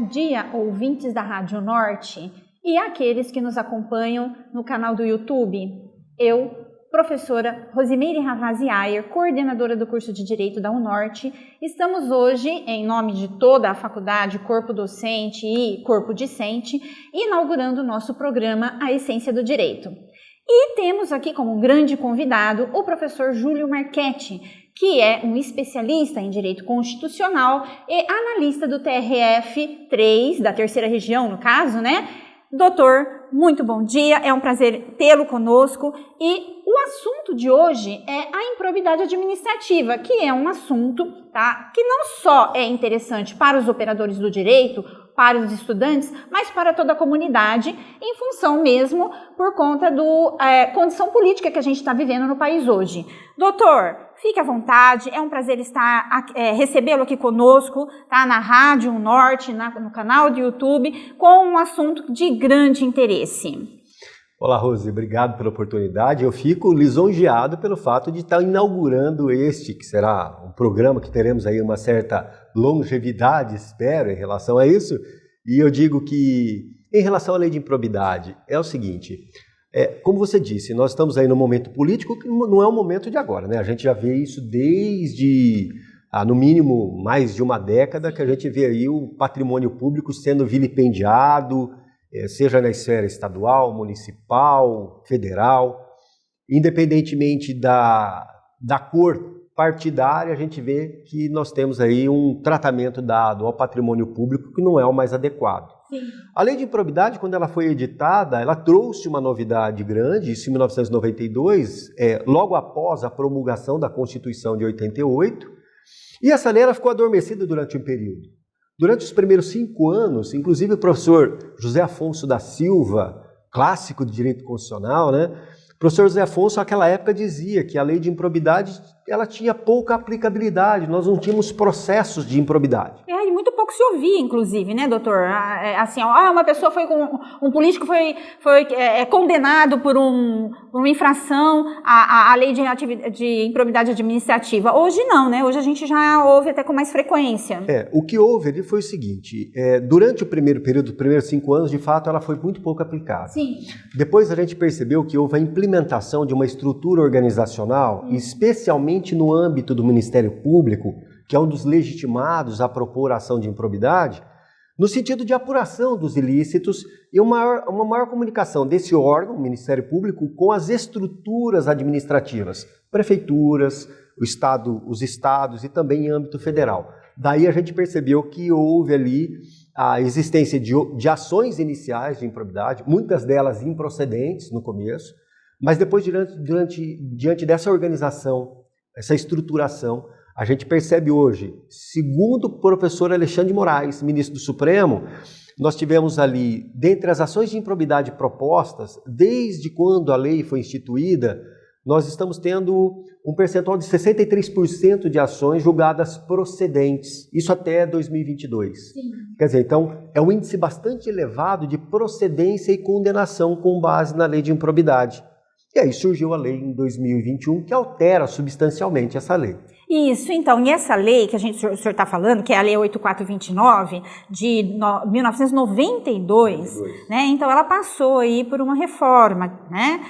dia, ouvintes da Rádio Norte e aqueles que nos acompanham no canal do YouTube. Eu, professora Rosimeire Ravazzi-Ayer, coordenadora do curso de Direito da UNORTE, estamos hoje, em nome de toda a faculdade, corpo docente e corpo discente, inaugurando o nosso programa A Essência do Direito. E temos aqui como grande convidado o professor Júlio Marchetti, que é um especialista em Direito Constitucional e analista do TRF3, da terceira região, no caso, né? Doutor, muito bom dia, é um prazer tê-lo conosco e o assunto de hoje é a improbidade administrativa, que é um assunto, tá, que não só é interessante para os operadores do direito, para os estudantes, mas para toda a comunidade, em função mesmo por conta da condição política que a gente está vivendo no país hoje. Doutor, fique à vontade, é um prazer recebê-lo aqui conosco, tá, na Rádio Norte, no canal do YouTube, com um assunto de grande interesse. Olá, Rose, obrigado pela oportunidade. Eu fico lisonjeado pelo fato de estar inaugurando que será um programa que teremos aí uma certa longevidade, espero, em relação a isso. E eu digo que, em relação à lei de improbidade, é o seguinte, como você disse, nós estamos aí num momento político que não é um momento de agora, né? A gente já vê isso desde, no mínimo, mais de uma década, que a gente vê aí o patrimônio público sendo vilipendiado, seja na esfera estadual, municipal, federal, independentemente da cor partidária, a gente vê que nós temos aí um tratamento dado ao patrimônio público que não é o mais adequado. Sim. A lei de improbidade, quando ela foi editada, ela trouxe uma novidade grande, isso em 1992, logo após a promulgação da Constituição de 88, e essa lei ela ficou adormecida durante um período. Durante os primeiros 5 anos, inclusive o professor José Afonso da Silva, clássico de direito constitucional, né? O professor José Afonso, naquela época, dizia que a lei de improbidade ela tinha pouca aplicabilidade, nós não tínhamos processos de improbidade. E muito pouco se ouvia, inclusive, né, doutor? Assim, uma pessoa um político foi condenado por uma infração à lei de improbidade administrativa. Hoje não, né? Hoje a gente já ouve até com mais frequência. O que houve ali foi o seguinte, durante o primeiro período, os primeiros 5 anos, de fato, ela foi muito pouco aplicada. Sim. Depois a gente percebeu que houve a implementação de uma estrutura organizacional, especialmente no âmbito do Ministério Público, que é um dos legitimados a propor a ação de improbidade, no sentido de apuração dos ilícitos e uma maior comunicação desse órgão, o Ministério Público, com as estruturas administrativas, prefeituras, os estados e também em âmbito federal. Daí a gente percebeu que houve ali a existência de ações iniciais de improbidade, muitas delas improcedentes no começo, mas depois, diante dessa organização, essa estruturação, a gente percebe hoje, segundo o professor Alexandre de Moraes, ministro do Supremo, nós tivemos ali, dentre as ações de improbidade propostas, desde quando a lei foi instituída, nós estamos tendo um percentual de 63% de ações julgadas procedentes, isso até 2022. Sim. Quer dizer, então, é um índice bastante elevado de procedência e condenação com base na lei de improbidade. E aí surgiu a lei em 2021 que altera substancialmente essa lei. Isso, então, e essa lei que o senhor está falando, que é a Lei 8429 de 1992, né? Então ela passou aí por uma reforma, né?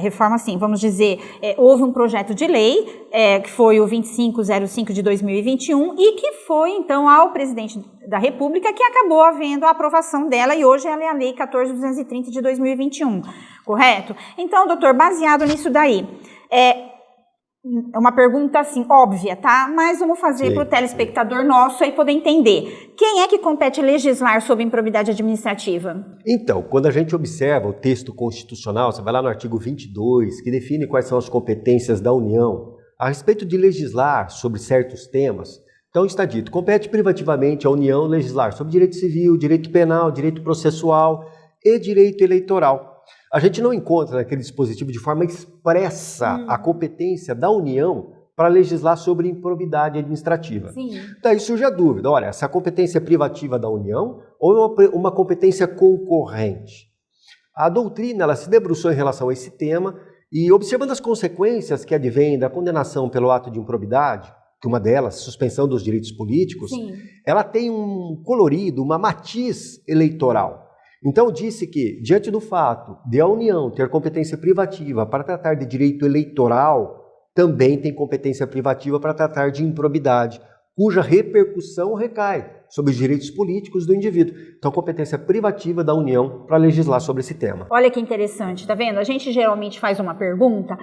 Reforma assim, vamos dizer, houve um projeto de lei, que foi o 2505 de 2021 e que foi então ao presidente da República que acabou havendo a aprovação dela e hoje ela é a Lei 14.230 de 2021, correto? Então, doutor, baseado nisso daí, é uma pergunta assim, óbvia, tá? Mas vamos fazer para o telespectador nosso aí poder entender. Quem é que compete legislar sobre improbidade administrativa? Então, quando a gente observa o texto constitucional, você vai lá no artigo 22, que define quais são as competências da União, a respeito de legislar sobre certos temas, então está dito, compete privativamente à União legislar sobre direito civil, direito penal, direito processual e direito eleitoral. A gente não encontra naquele dispositivo de forma expressa a competência da União para legislar sobre improbidade administrativa. Sim. Daí surge a dúvida, olha, essa competência é privativa da União ou é uma competência concorrente? A doutrina ela se debruçou em relação a esse tema e observando as consequências que advêm da condenação pelo ato de improbidade, que uma delas, suspensão dos direitos políticos, ela tem um colorido, uma matiz eleitoral. Então disse que, diante do fato de a União ter competência privativa para tratar de direito eleitoral, também tem competência privativa para tratar de improbidade, cuja repercussão recai sobre os direitos políticos do indivíduo. Então, competência privativa da União para legislar sobre esse tema. Olha que interessante, tá vendo? A gente geralmente faz uma pergunta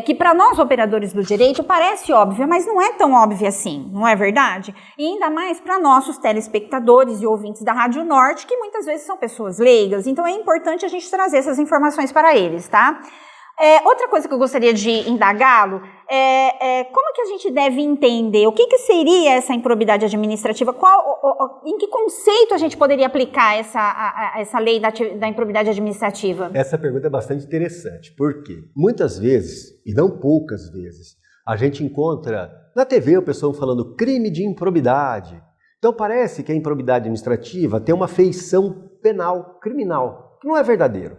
que para nós operadores do direito parece óbvia, mas não é tão óbvia assim, não é verdade? E ainda mais para nossos telespectadores e ouvintes da Rádio Norte, que muitas vezes são pessoas leigas, então é importante a gente trazer essas informações para eles, tá? Outra coisa que eu gostaria de indagá-lo como que a gente deve entender, o que seria essa improbidade administrativa, em que conceito a gente poderia aplicar essa lei da improbidade administrativa? Essa pergunta é bastante interessante, porque muitas vezes, e não poucas vezes, a gente encontra na TV o pessoal falando crime de improbidade. Então parece que a improbidade administrativa tem uma feição penal, criminal, que não é verdadeiro.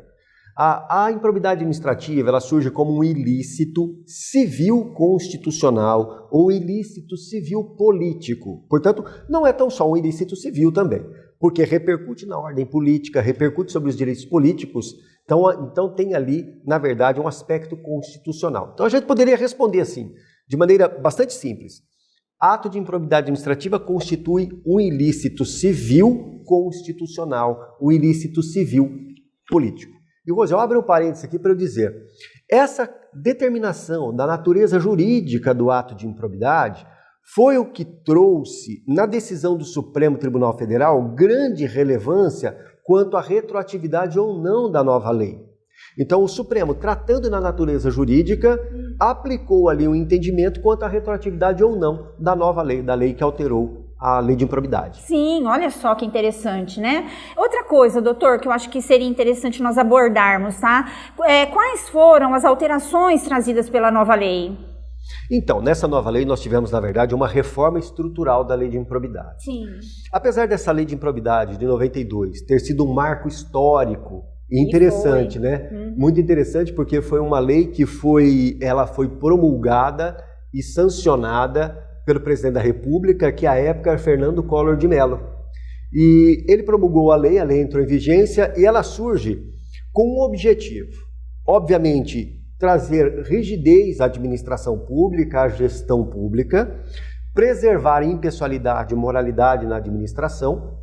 A improbidade administrativa ela surge como um ilícito civil constitucional ou ilícito civil político. Portanto, não é tão só um ilícito civil também, porque repercute na ordem política, repercute sobre os direitos políticos. Então tem ali, na verdade, um aspecto constitucional. Então a gente poderia responder assim, de maneira bastante simples. Ato de improbidade administrativa constitui um ilícito civil constitucional, um ilícito civil político. E, Rose, eu abro um parênteses aqui para eu dizer, essa determinação da natureza jurídica do ato de improbidade foi o que trouxe, na decisão do Supremo Tribunal Federal, grande relevância quanto à retroatividade ou não da nova lei. Então, o Supremo, tratando na natureza jurídica, aplicou ali um entendimento quanto à retroatividade ou não da nova lei, da lei que alterou a lei de improbidade. Sim, olha só que interessante, né? Outra coisa, doutor, que eu acho que seria interessante nós abordarmos, tá? Quais foram as alterações trazidas pela nova lei? Então, nessa nova lei nós tivemos, na verdade, uma reforma estrutural da lei de improbidade. Sim. Apesar dessa lei de improbidade de 92 ter sido um marco histórico e interessante, né? Muito interessante porque foi uma lei que foi promulgada e sancionada pelo presidente da República, que à época era Fernando Collor de Mello. E ele promulgou a lei entrou em vigência e ela surge com um objetivo. Obviamente, trazer rigidez à administração pública, à gestão pública, preservar a impessoalidade e moralidade na administração,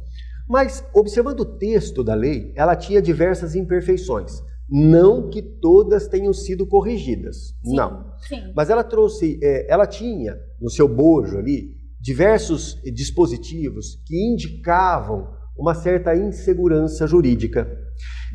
mas, observando o texto da lei, ela tinha diversas imperfeições. Não que todas tenham sido corrigidas, sim, não. Sim. Mas ela tinha no seu bojo ali diversos dispositivos que indicavam uma certa insegurança jurídica,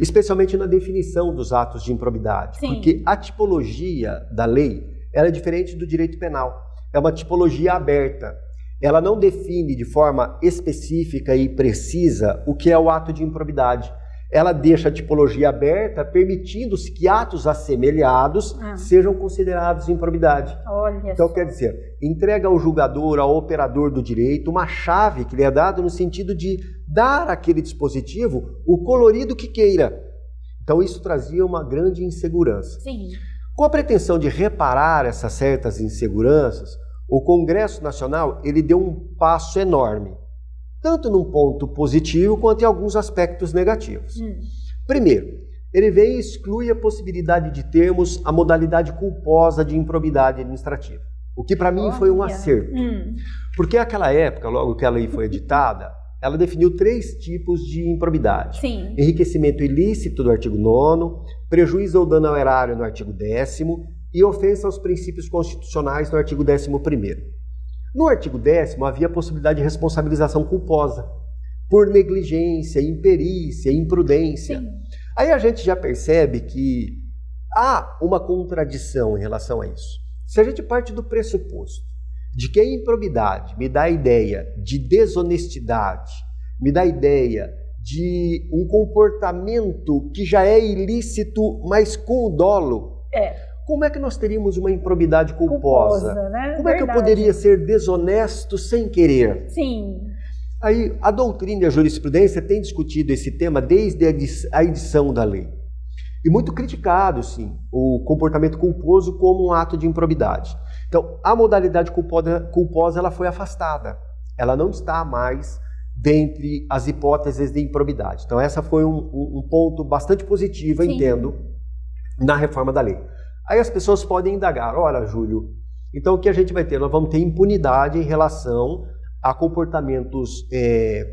especialmente na definição dos atos de improbidade, sim, porque a tipologia da lei ela é diferente do direito penal, é uma tipologia aberta. Ela não define de forma específica e precisa o que é o ato de improbidade. Ela deixa a tipologia aberta, permitindo-se que atos assemelhados sejam considerados improbidade. Olha então, só. Quer dizer, entrega ao julgador, ao operador do direito, uma chave que lhe é dada no sentido de dar àquele dispositivo o colorido que queira. Então, isso trazia uma grande insegurança. Sim. Com a pretensão de reparar essas certas inseguranças, o Congresso Nacional ele deu um passo enorme, tanto num ponto positivo quanto em alguns aspectos negativos. Primeiro, ele vem e exclui a possibilidade de termos a modalidade culposa de improbidade administrativa, o que para mim foi um acerto. Porque naquela época, logo que a lei foi editada, ela definiu 3 tipos de improbidade. Sim. Enriquecimento ilícito do artigo 9º, prejuízo ou dano ao erário no artigo 10º e ofensa aos princípios constitucionais no artigo 11º. No artigo 10º havia a possibilidade de responsabilização culposa por negligência, imperícia, imprudência. Sim. Aí a gente já percebe que há uma contradição em relação a isso. Se a gente parte do pressuposto de que a improbidade me dá a ideia de desonestidade, me dá a ideia de um comportamento que já é ilícito, mas com o dolo, como é que nós teríamos uma improbidade culposa? Né? Como é que eu poderia ser desonesto sem querer? Sim. Aí a doutrina e a jurisprudência têm discutido esse tema desde a edição da lei. E muito criticado, sim, o comportamento culposo como um ato de improbidade. Então, a modalidade culposa ela foi afastada. Ela não está mais dentre as hipóteses de improbidade. Então, essa foi um ponto bastante positivo, eu entendo, na reforma da lei. Aí as pessoas podem indagar, olha, Júlio, então o que a gente vai ter? Nós vamos ter impunidade em relação a comportamentos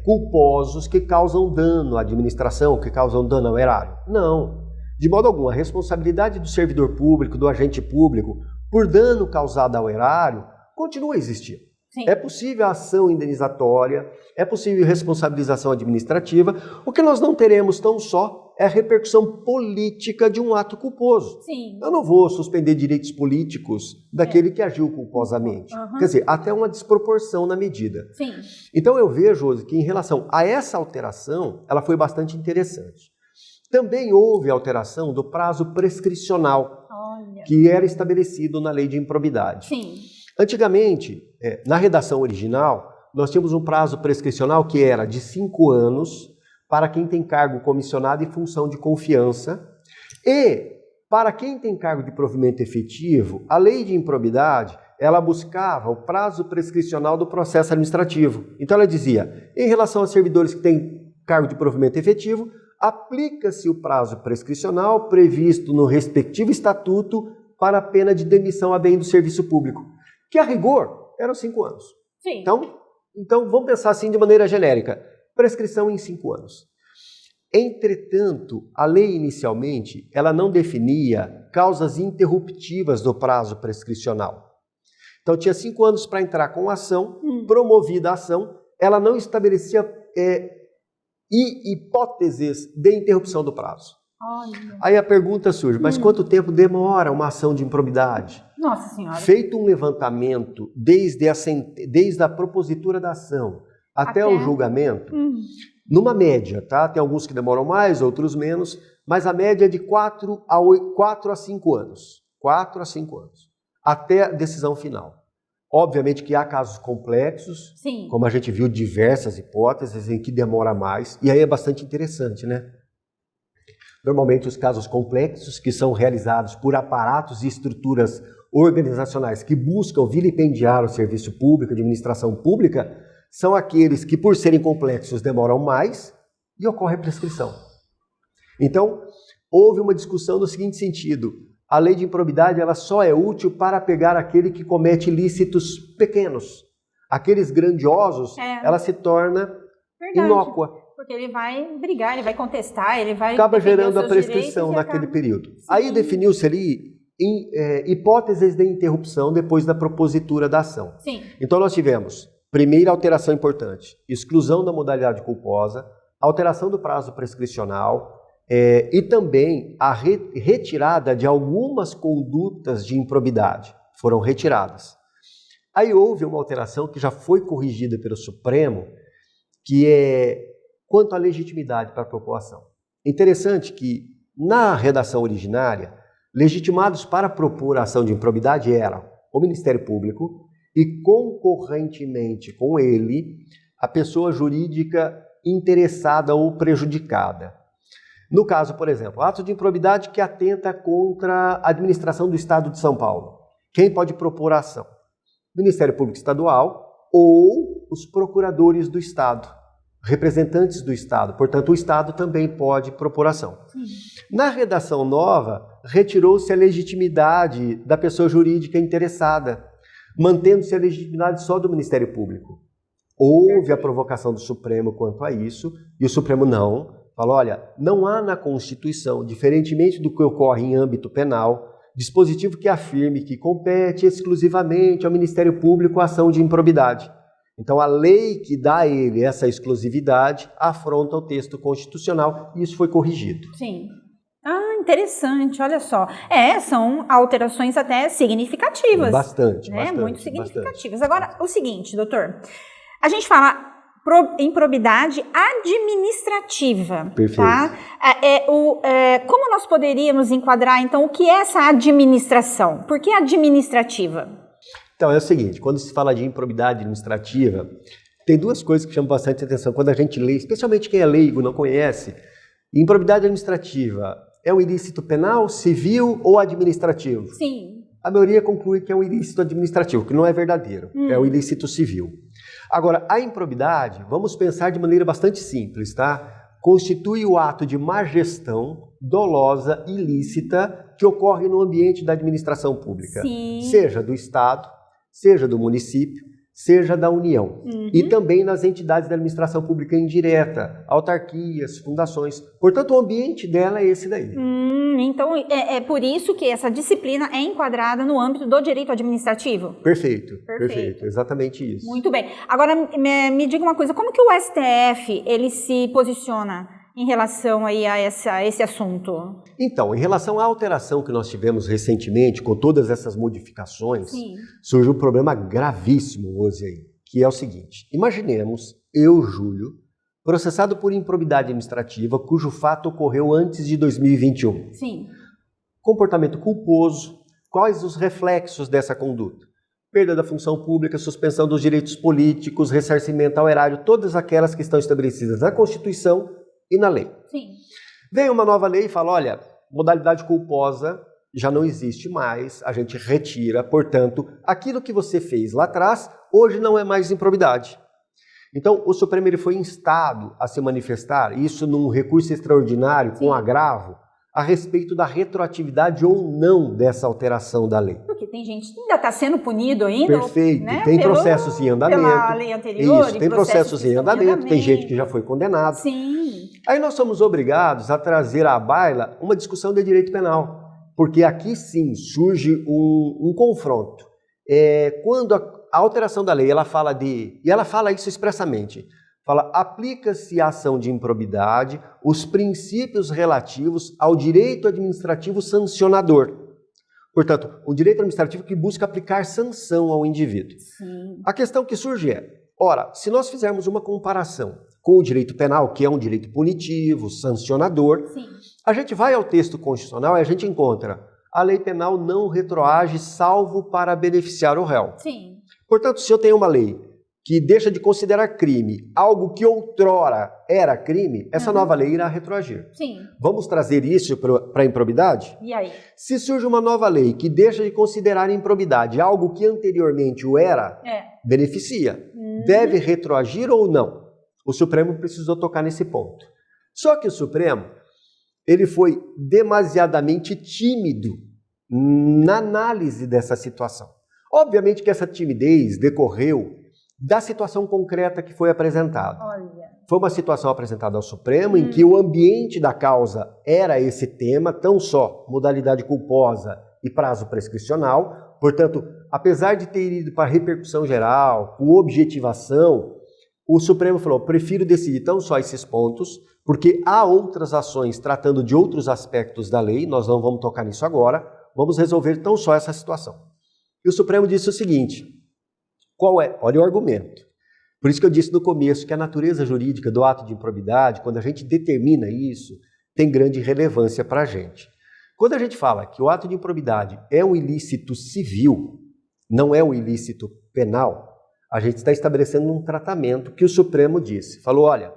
culposos que causam dano à administração, que causam dano ao erário. Não, de modo algum. A responsabilidade do servidor público, do agente público, por dano causado ao erário, continua a existir. Sim. É possível a ação indenizatória, é possível responsabilização administrativa. O que nós não teremos tão só é a repercussão política de um ato culposo. Sim. Eu não vou suspender direitos políticos daquele que agiu culposamente. Quer dizer, até uma desproporção na medida. Sim. Então eu vejo, Rose, que em relação a essa alteração, ela foi bastante interessante. Também houve alteração do prazo prescricional, que era estabelecido na lei de improbidade. Sim. Antigamente, na redação original, nós tínhamos um prazo prescricional que era de 5 anos para quem tem cargo comissionado e função de confiança, e para quem tem cargo de provimento efetivo, a lei de improbidade, ela buscava o prazo prescricional do processo administrativo. Então ela dizia, em relação a servidores que têm cargo de provimento efetivo, aplica-se o prazo prescricional previsto no respectivo estatuto para a pena de demissão a bem do serviço público, que a rigor eram 5 anos. Sim. Então vamos pensar assim de maneira genérica, prescrição em 5 anos. Entretanto, a lei inicialmente, ela não definia causas interruptivas do prazo prescricional. Então tinha 5 anos para entrar com a ação, promovida a ação, ela não estabelecia hipóteses de interrupção do prazo. Olha. Aí a pergunta surge, mas quanto tempo demora uma ação de improbidade? Nossa Senhora. Feito um levantamento desde a propositura da ação até o julgamento, numa média, tá? Tem alguns que demoram mais, outros menos, mas a média é de 4 a 5 anos. 4 a 5 anos. Até a decisão final. Obviamente que há casos complexos, Sim. como a gente viu diversas hipóteses em que demora mais, e aí é bastante interessante, né? Normalmente os casos complexos, que são realizados por aparatos e estruturas organizacionais que buscam vilipendiar o serviço público, a administração pública, são aqueles que, por serem complexos, demoram mais e ocorre prescrição. Então, houve uma discussão no seguinte sentido: a lei de improbidade ela só é útil para pegar aquele que comete ilícitos pequenos. Aqueles grandiosos, ela se torna inócua. Porque ele vai brigar, ele vai contestar, ele vai... Acaba gerando a prescrição naquele período. Sim. Aí definiu-se ali hipóteses de interrupção depois da propositura da ação. Sim. Então nós tivemos, primeira alteração importante, exclusão da modalidade culposa, alteração do prazo prescricional e também a retirada de algumas condutas de improbidade. Foram retiradas. Aí houve uma alteração que já foi corrigida pelo Supremo, que é quanto à legitimidade para a propor-ação. Interessante que, na redação originária, legitimados para propor a ação de improbidade eram o Ministério Público e, concorrentemente com ele, a pessoa jurídica interessada ou prejudicada. No caso, por exemplo, ato de improbidade que atenta contra a administração do Estado de São Paulo. Quem pode propor a ação? Ministério Público Estadual ou os procuradores do Estado, representantes do Estado. Portanto, o Estado também pode propor ação. Na redação nova, retirou-se a legitimidade da pessoa jurídica interessada, mantendo-se a legitimidade só do Ministério Público. Houve a provocação do Supremo quanto a isso, e o Supremo não. Falou, olha, não há na Constituição, diferentemente do que ocorre em âmbito penal, dispositivo que afirme que compete exclusivamente ao Ministério Público a ação de improbidade. Então, a lei que dá a ele essa exclusividade afronta o texto constitucional e isso foi corrigido. Sim. Ah, interessante, olha só. São alterações até significativas. Bastante, né? bastante. Muito significativas. Bastante. Agora, o seguinte, doutor. A gente fala improbidade administrativa. Perfeito. Tá? Como nós poderíamos enquadrar, então, o que é essa administração? Por que administrativa? Então, é o seguinte, quando se fala de improbidade administrativa, tem duas coisas que chamam bastante atenção quando a gente lê, especialmente quem é leigo, não conhece. Improbidade administrativa é um ilícito penal, civil ou administrativo? Sim. A maioria conclui que é um ilícito administrativo, que não é verdadeiro, é um ilícito civil. Agora, a improbidade, vamos pensar de maneira bastante simples, tá? Constitui o ato de má gestão dolosa, ilícita, que ocorre no ambiente da administração pública, Sim. seja do Estado, seja do município, seja da União. E também nas entidades da administração pública indireta, autarquias, fundações. Portanto, o ambiente dela é esse daí. Então, é por isso que essa disciplina é enquadrada no âmbito do direito administrativo? Perfeito. Exatamente isso. Muito bem. Agora, me diga uma coisa, como que o STF ele se posiciona em relação aí a esse assunto? Então, em relação à alteração que nós tivemos recentemente, com todas essas modificações, Sim. surge um problema gravíssimo hoje aí, que é o seguinte: imaginemos eu, Júlio, processado por improbidade administrativa, cujo fato ocorreu antes de 2021. Sim. Comportamento culposo, quais os reflexos dessa conduta? Perda da função pública, suspensão dos direitos políticos, ressarcimento ao erário, todas aquelas que estão estabelecidas na Constituição e na lei. Sim. Vem uma nova lei e fala, olha, modalidade culposa já não existe mais, a gente retira, portanto, aquilo que você fez lá atrás, hoje não é mais improbidade. Então, o Supremo ele foi instado a se manifestar, isso num recurso extraordinário, com agravo, a respeito da retroatividade ou não dessa alteração da lei. Porque tem gente que ainda está sendo punido ainda. Perfeito. Né? Tem processos em andamento. Pela lei anterior. Isso, tem processos em andamento, tem gente que já foi condenado. Sim. Aí nós somos obrigados a trazer à baila uma discussão de direito penal, porque aqui sim surge um confronto. Quando a alteração da lei, ela fala e ela fala isso expressamente, fala, aplica-se a ação de improbidade os princípios relativos ao direito administrativo sancionador. Portanto, o direito administrativo que busca aplicar sanção ao indivíduo. Sim. A questão que surge ora, se nós fizermos uma comparação com o direito penal, que é um direito punitivo, sancionador, Sim. a gente vai ao texto constitucional e a gente encontra a lei penal não retroage salvo para beneficiar o réu. Sim. Portanto, se eu tenho uma lei que deixa de considerar crime algo que outrora era crime, essa nova lei irá retroagir. Sim. Vamos trazer isso para a improbidade? E aí? Se surge uma nova lei que deixa de considerar improbidade algo que anteriormente o era, beneficia. Deve retroagir ou não? O Supremo precisou tocar nesse ponto. Só que o Supremo, ele foi demasiadamente tímido na análise dessa situação. Obviamente que essa timidez decorreu da situação concreta que foi apresentada. Olha. Foi uma situação apresentada ao Supremo em que o ambiente da causa era esse tema, tão só modalidade culposa e prazo prescricional. Portanto, apesar de ter ido para repercussão geral, com objetivação, o Supremo falou, prefiro decidir tão só esses pontos, porque há outras ações tratando de outros aspectos da lei, nós não vamos tocar nisso agora, vamos resolver tão só essa situação. E o Supremo disse o seguinte, olha o argumento. Por isso que eu disse no começo que a natureza jurídica do ato de improbidade, quando a gente determina isso, tem grande relevância para a gente. Quando a gente fala que o ato de improbidade é um ilícito civil, não é um ilícito penal, a gente está estabelecendo um tratamento que o Supremo disse. Falou, olha,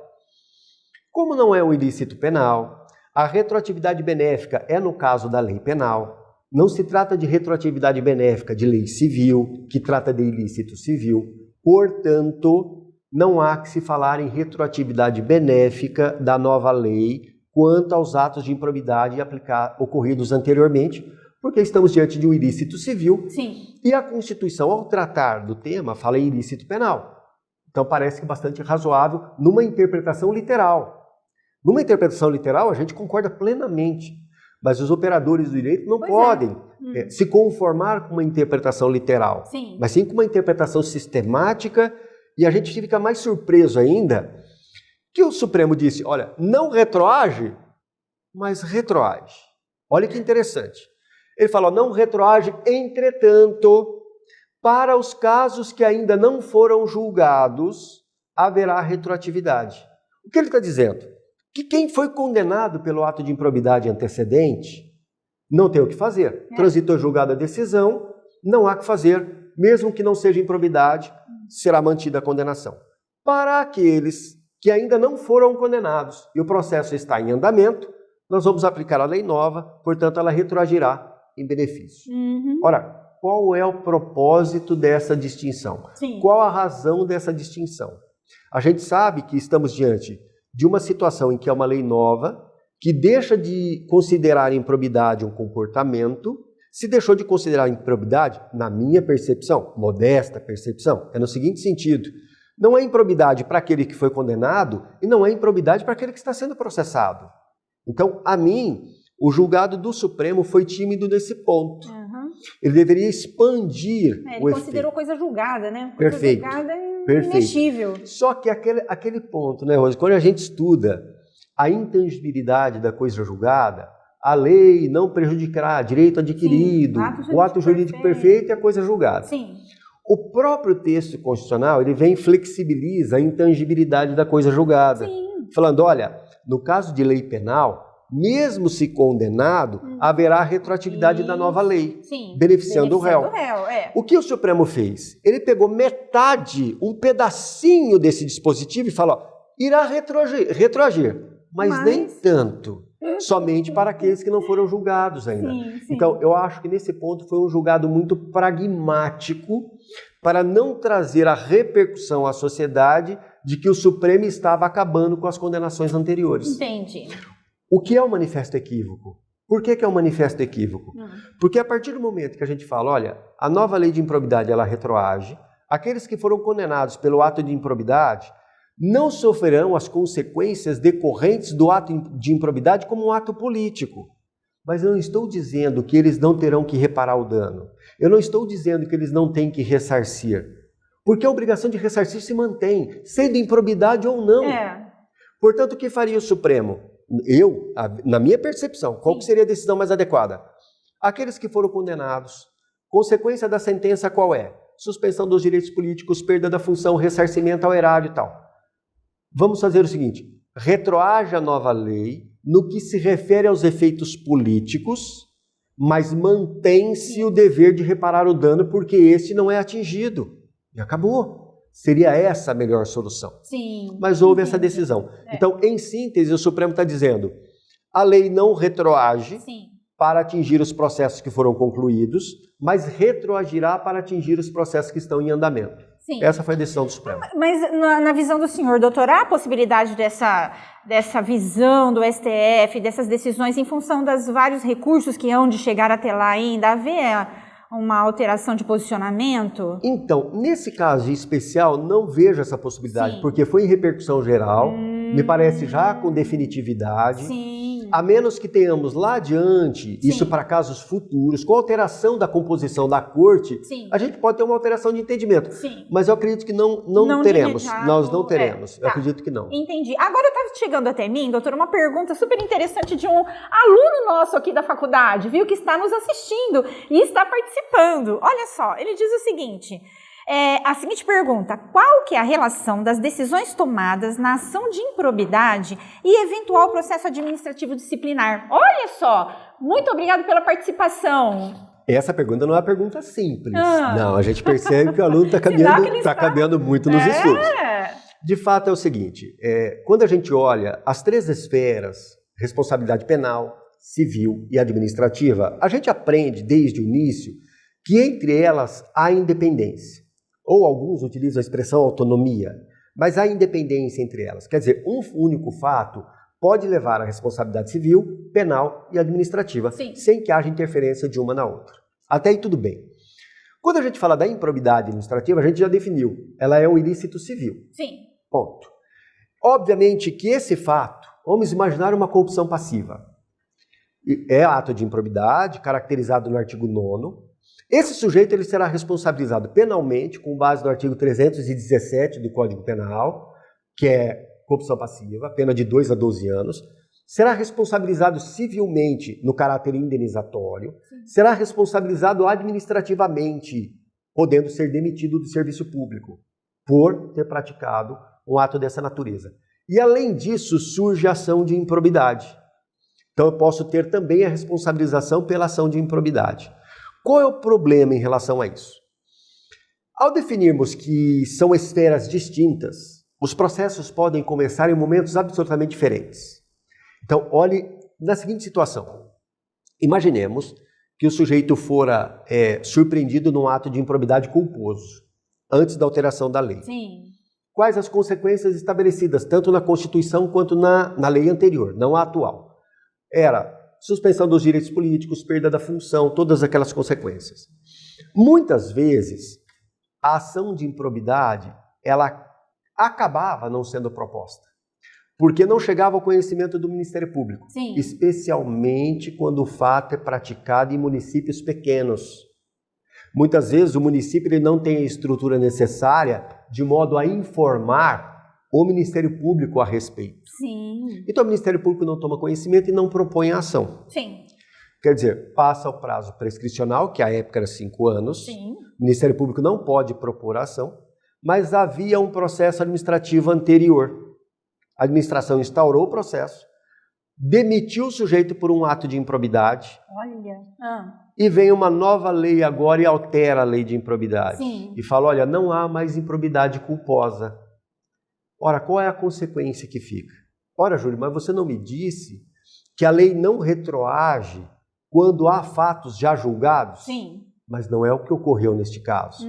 como não é um ilícito penal, a retroatividade benéfica é no caso da lei penal, não se trata de retroatividade benéfica de lei civil, que trata de ilícito civil, portanto, não há que se falar em retroatividade benéfica da nova lei quanto aos atos de improbidade ocorridos anteriormente, porque estamos diante de um ilícito civil. Sim. E a Constituição, ao tratar do tema, fala em ilícito penal. Então parece que bastante razoável numa interpretação literal. Numa interpretação literal, a gente concorda plenamente, mas os operadores do direito não podem se conformar com uma interpretação literal, mas sim com uma interpretação sistemática, e a gente fica mais surpreso ainda que o Supremo disse, olha, não retroage, mas retroage. Olha que interessante. Ele falou, não retroage, entretanto, para os casos que ainda não foram julgados, haverá retroatividade. O que ele está dizendo? Que quem foi condenado pelo ato de improbidade antecedente não tem o que fazer. Transitou julgada a decisão, não há o que fazer, mesmo que não seja improbidade, será mantida a condenação. Para aqueles que ainda não foram condenados e o processo está em andamento, nós vamos aplicar a lei nova, portanto ela retroagirá em benefício. Uhum. Ora, qual é o propósito dessa distinção? Sim. Qual a razão dessa distinção? A gente sabe que estamos diante de uma situação em que é uma lei nova, que deixa de considerar improbidade um comportamento. Se deixou de considerar improbidade, na minha percepção, modesta percepção, é no seguinte sentido: não é improbidade para aquele que foi condenado e não é improbidade para aquele que está sendo processado. Então, a mim, o julgado do Supremo foi tímido nesse ponto. Uhum. Ele deveria expandir Ele o considerou efeito. coisa julgada, né? Coisa Perfeito. julgada é Perfeito. imexível. Só que aquele ponto, né, Rose? Quando a gente estuda a intangibilidade da coisa julgada, a lei não prejudicará direito adquirido, Sim, o ato jurídico perfeito e a coisa julgada. Sim. O próprio texto constitucional, ele vem e flexibiliza a intangibilidade da coisa julgada. Sim. Falando, olha, no caso de lei penal, mesmo se condenado, haverá retroatividade da nova lei, Sim. beneficiando o réu. É. O que o Supremo fez? Ele pegou metade, um pedacinho desse dispositivo e falou, ó, irá retroagir, mas nem tanto. Somente para aqueles que não foram julgados ainda. Sim. Então, eu acho que nesse ponto foi um julgado muito pragmático para não trazer a repercussão à sociedade de que o Supremo estava acabando com as condenações anteriores. Entendi. O que é um manifesto equívoco? Por que é um manifesto equívoco? Porque a partir do momento que a gente fala, olha, a nova lei de improbidade ela retroage, aqueles que foram condenados pelo ato de improbidade não sofrerão as consequências decorrentes do ato de improbidade como um ato político. Mas eu não estou dizendo que eles não terão que reparar o dano. Eu não estou dizendo que eles não têm que ressarcir. Porque a obrigação de ressarcir se mantém, sendo improbidade ou não. Portanto, o que faria o Supremo? Na minha percepção, qual que seria a decisão mais adequada? Aqueles que foram condenados, consequência da sentença qual é? Suspensão dos direitos políticos, perda da função, ressarcimento ao erário e tal. Vamos fazer o seguinte, retroage a nova lei no que se refere aos efeitos políticos, mas mantém-se o dever de reparar o dano porque este não é atingido. E acabou. Seria essa a melhor solução. Sim. Mas houve essa decisão. Então, em síntese, o Supremo está dizendo, a lei não retroage para atingir os processos que foram concluídos, mas retroagirá para atingir os processos que estão em andamento. Sim. Essa foi a decisão do Supremo. Mas na visão do senhor, doutor, há a possibilidade dessa visão do STF, dessas decisões, em função dos vários recursos que hão de chegar até lá ainda, haver uma alteração de posicionamento? Então, nesse caso em especial, não vejo essa possibilidade, porque foi em repercussão geral, me parece já com definitividade. A menos que tenhamos lá adiante, isso para casos futuros, com alteração da composição da corte, a gente pode ter uma alteração de entendimento. Mas eu acredito que não teremos. Nós não teremos. Eu acredito que não. Entendi. Agora está chegando até mim, doutor, uma pergunta super interessante de um aluno nosso aqui da faculdade, viu, que está nos assistindo e está participando. Olha só, ele diz o seguinte... a seguinte pergunta, qual que é a relação das decisões tomadas na ação de improbidade e eventual processo administrativo disciplinar? Olha só, muito obrigado pela participação. Essa pergunta não é uma pergunta simples. Não, a gente percebe que o aluno está caminhando muito nos estudos. De fato é o seguinte, quando a gente olha as três esferas, responsabilidade penal, civil e administrativa, a gente aprende desde o início que entre elas há independência. Ou alguns utilizam a expressão autonomia, mas há independência entre elas. Quer dizer, um único fato pode levar à responsabilidade civil, penal e administrativa, sem que haja interferência de uma na outra. Até aí tudo bem. Quando a gente fala da improbidade administrativa, a gente já definiu. Ela é um ilícito civil. Ponto. Obviamente que esse fato, vamos imaginar uma corrupção passiva. É ato de improbidade, caracterizado no artigo 9º. Esse sujeito ele será responsabilizado penalmente com base no artigo 317 do Código Penal, que é corrupção passiva, pena de 2 a 12 anos. Será responsabilizado civilmente no caráter indenizatório. Será responsabilizado administrativamente, podendo ser demitido do serviço público por ter praticado um ato dessa natureza. E além disso, surge a ação de improbidade. Então eu posso ter também a responsabilização pela ação de improbidade. Qual é o problema em relação a isso? Ao definirmos que são esferas distintas, os processos podem começar em momentos absolutamente diferentes. Então, olhe na seguinte situação. Imaginemos que o sujeito fora surpreendido num ato de improbidade culposo, antes da alteração da lei. Sim. Quais as consequências estabelecidas, tanto na Constituição quanto na lei anterior, não a atual? Era suspensão dos direitos políticos, perda da função, todas aquelas consequências. Muitas vezes, a ação de improbidade, ela acabava não sendo proposta, porque não chegava ao conhecimento do Ministério Público, Sim. especialmente quando o fato é praticado em municípios pequenos. Muitas vezes o município ele não tem a estrutura necessária de modo a informar o Ministério Público a respeito. Sim. Então o Ministério Público não toma conhecimento e não propõe a ação. Sim. Quer dizer, passa o prazo prescricional, que à época era 5 anos, Sim. o Ministério Público não pode propor a ação, mas havia um processo administrativo anterior. A administração instaurou o processo, demitiu o sujeito por um ato de improbidade, Olha. e vem uma nova lei agora e altera a lei de improbidade. Sim. E fala, olha, não há mais improbidade culposa. Ora, qual é a consequência que fica? Ora, Júlio, mas você não me disse que a lei não retroage quando há fatos já julgados? Sim. Mas não é o que ocorreu neste caso.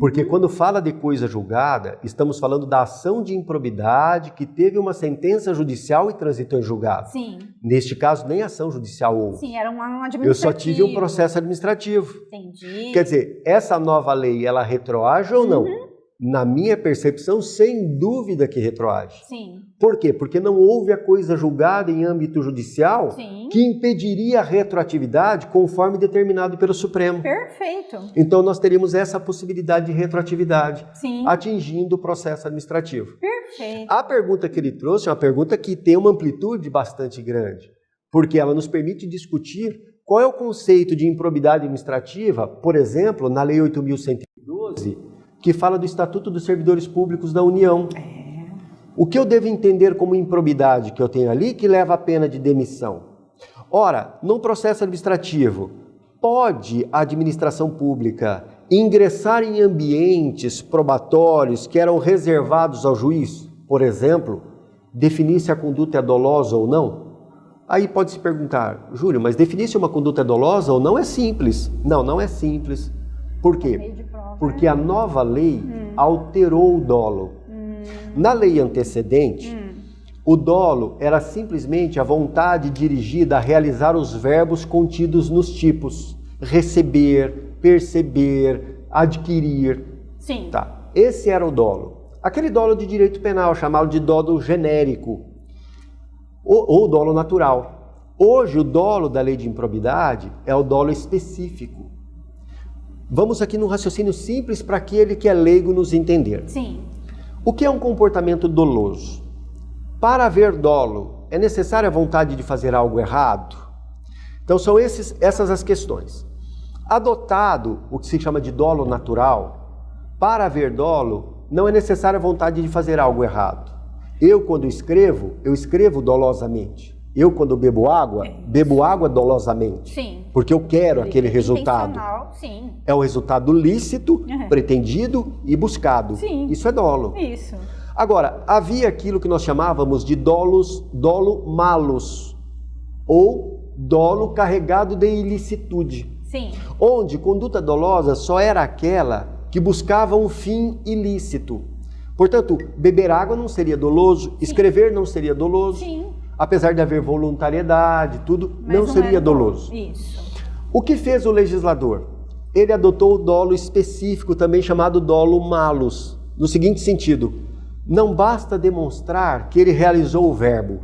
Porque quando fala de coisa julgada, estamos falando da ação de improbidade que teve uma sentença judicial e transitou em julgado. Sim. Neste caso, nem ação judicial houve. Sim, era um administrativo. Eu só tive um processo administrativo. Entendi. Quer dizer, essa nova lei, ela retroage ou não? Na minha percepção, sem dúvida que retroage. Sim. Por quê? Porque não houve a coisa julgada em âmbito judicial Sim. que impediria a retroatividade conforme determinado pelo Supremo. Perfeito. Então nós teríamos essa possibilidade de retroatividade, Sim. atingindo o processo administrativo. Perfeito. A pergunta que ele trouxe é uma pergunta que tem uma amplitude bastante grande, porque ela nos permite discutir qual é o conceito de improbidade administrativa, por exemplo, na Lei 8.112, que fala do Estatuto dos Servidores Públicos da União. O que eu devo entender como improbidade que eu tenho ali que leva à pena de demissão? Ora, num processo administrativo, pode a administração pública ingressar em ambientes probatórios que eram reservados ao juiz? Por exemplo, definir se a conduta é dolosa ou não? Aí pode se perguntar, Júlio, mas definir se uma conduta é dolosa ou não é simples. Não, não é simples. Por quê? Porque a nova lei alterou o dolo. Na lei antecedente, o dolo era simplesmente a vontade dirigida a realizar os verbos contidos nos tipos. Receber, perceber, adquirir. Sim. Tá. Esse era o dolo. Aquele dolo de direito penal, chamado de dolo genérico, ou dolo natural. Hoje, o dolo da lei de improbidade é o dolo específico. Vamos aqui num raciocínio simples para aquele que é leigo nos entender. Sim. O que é um comportamento doloso? Para haver dolo, é necessária a vontade de fazer algo errado? Então são essas as questões. Adotado o que se chama de dolo natural, para haver dolo, não é necessária a vontade de fazer algo errado. Eu, quando escrevo, eu escrevo dolosamente. Eu, quando bebo água dolosamente. Sim. Porque eu quero aquele resultado. Intencional, sim. É o resultado lícito, pretendido e buscado. Sim. Isso é dolo. Isso. Agora, havia aquilo que nós chamávamos de dolo malus, ou dolo carregado de ilicitude. Sim. Onde conduta dolosa só era aquela que buscava um fim ilícito. Portanto, beber água não seria doloso, escrever não seria doloso. Sim. Apesar de haver voluntariedade, tudo, não seria doloso. Isso. O que fez o legislador? Ele adotou o dolo específico, também chamado dolo malus, no seguinte sentido: não basta demonstrar que ele realizou o verbo,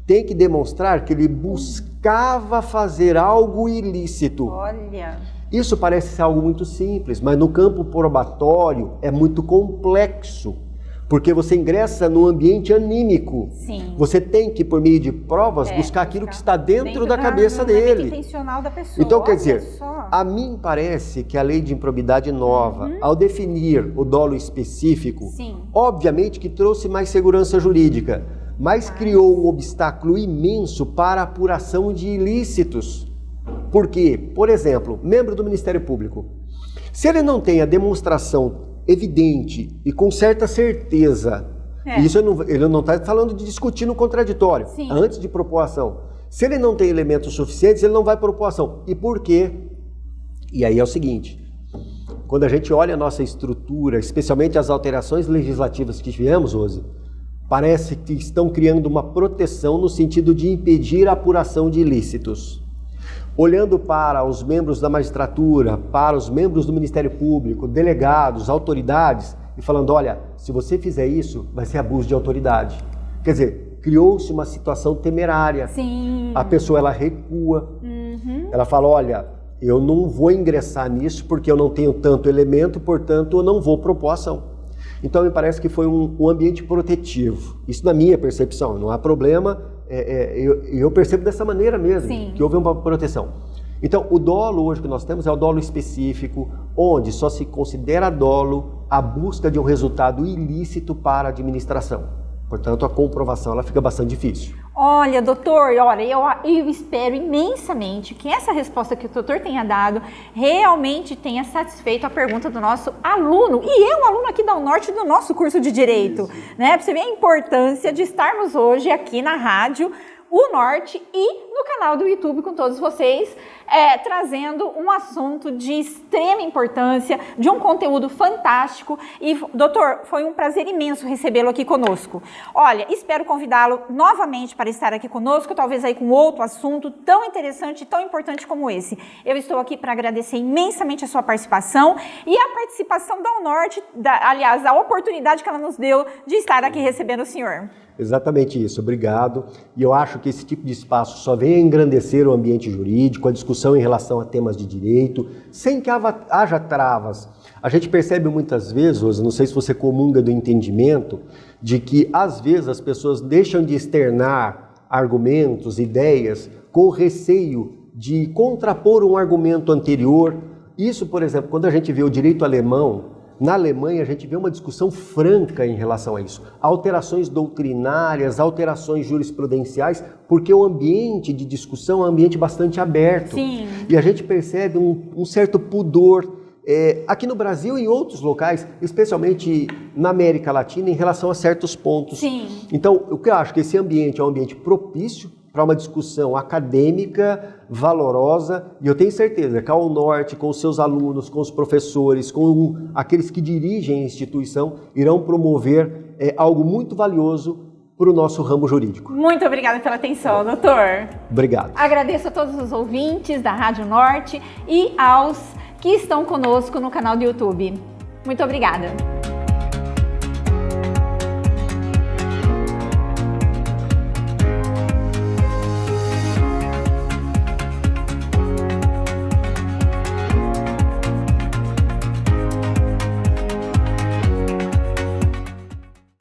tem que demonstrar que ele buscava fazer algo ilícito. Olha. Isso parece ser algo muito simples, mas no campo probatório é muito complexo. Porque você ingressa no ambiente anímico. Sim. Você tem que, por meio de provas, buscar aquilo que está dentro da cabeça dele. Intencional da pessoa. Então, quer dizer, a mim parece que a lei de improbidade nova, ao definir o dolo específico, obviamente que trouxe mais segurança jurídica, mas criou um obstáculo imenso para a apuração de ilícitos. Por quê? Por exemplo, membro do Ministério Público, se ele não tem a demonstração evidente e com certa certeza, isso ele não está falando de discutir no contraditório, antes de propor ação. Se ele não tem elementos suficientes, ele não vai propor ação. E por quê? E aí é o seguinte, quando a gente olha a nossa estrutura, especialmente as alterações legislativas que tivemos, Rose, parece que estão criando uma proteção no sentido de impedir a apuração de ilícitos. Olhando para os membros da magistratura, para os membros do Ministério Público, delegados, autoridades, e falando, olha, se você fizer isso, vai ser abuso de autoridade. Quer dizer, criou-se uma situação temerária. Sim. A pessoa, ela recua. Ela fala, olha, eu não vou ingressar nisso porque eu não tenho tanto elemento, portanto, eu não vou propor ação. Então, me parece que foi um ambiente protetivo. Isso na minha percepção, não há problema, eu percebo dessa maneira mesmo, Sim. que houve uma proteção. Então, o dolo hoje que nós temos é o dolo específico, onde só se considera dolo a busca de um resultado ilícito para a administração. Portanto, a comprovação ela fica bastante difícil. Olha, doutor, eu espero imensamente que essa resposta que o doutor tenha dado realmente tenha satisfeito a pergunta do nosso aluno. E é um aluno aqui da UNORTE do nosso curso de Direito. Né? Pra você ver a importância de estarmos hoje aqui na rádio UNORTE e no canal do YouTube com todos vocês, trazendo um assunto de extrema importância, de um conteúdo fantástico. E, doutor, foi um prazer imenso recebê-lo aqui conosco. Olha, espero convidá-lo novamente para estar aqui conosco, talvez aí com outro assunto tão interessante e tão importante como esse. Eu estou aqui para agradecer imensamente a sua participação e a participação da UNORTE, aliás, a oportunidade que ela nos deu de estar aqui recebendo o senhor. Exatamente isso, obrigado. E eu acho que esse tipo de espaço só vem a engrandecer o ambiente jurídico, a discussão em relação a temas de direito, sem que haja travas. A gente percebe muitas vezes, Rosa, não sei se você comunga do entendimento, de que às vezes as pessoas deixam de externar argumentos, ideias, com receio de contrapor um argumento anterior. Isso, por exemplo, quando a gente vê o direito alemão, na Alemanha, a gente vê uma discussão franca em relação a isso. Alterações doutrinárias, alterações jurisprudenciais, porque o ambiente de discussão é um ambiente bastante aberto. Sim. E a gente percebe um certo pudor aqui no Brasil e em outros locais, especialmente na América Latina, em relação a certos pontos. Sim. Então, o que eu acho que esse ambiente é um ambiente propício para uma discussão acadêmica, valorosa, e eu tenho certeza que a UNORTE, com os seus alunos, com os professores, com aqueles que dirigem a instituição, irão promover algo muito valioso para o nosso ramo jurídico. Muito obrigada pela atenção, doutor. Obrigado. Agradeço a todos os ouvintes da Rádio UNORTE e aos que estão conosco no canal do YouTube. Muito obrigada.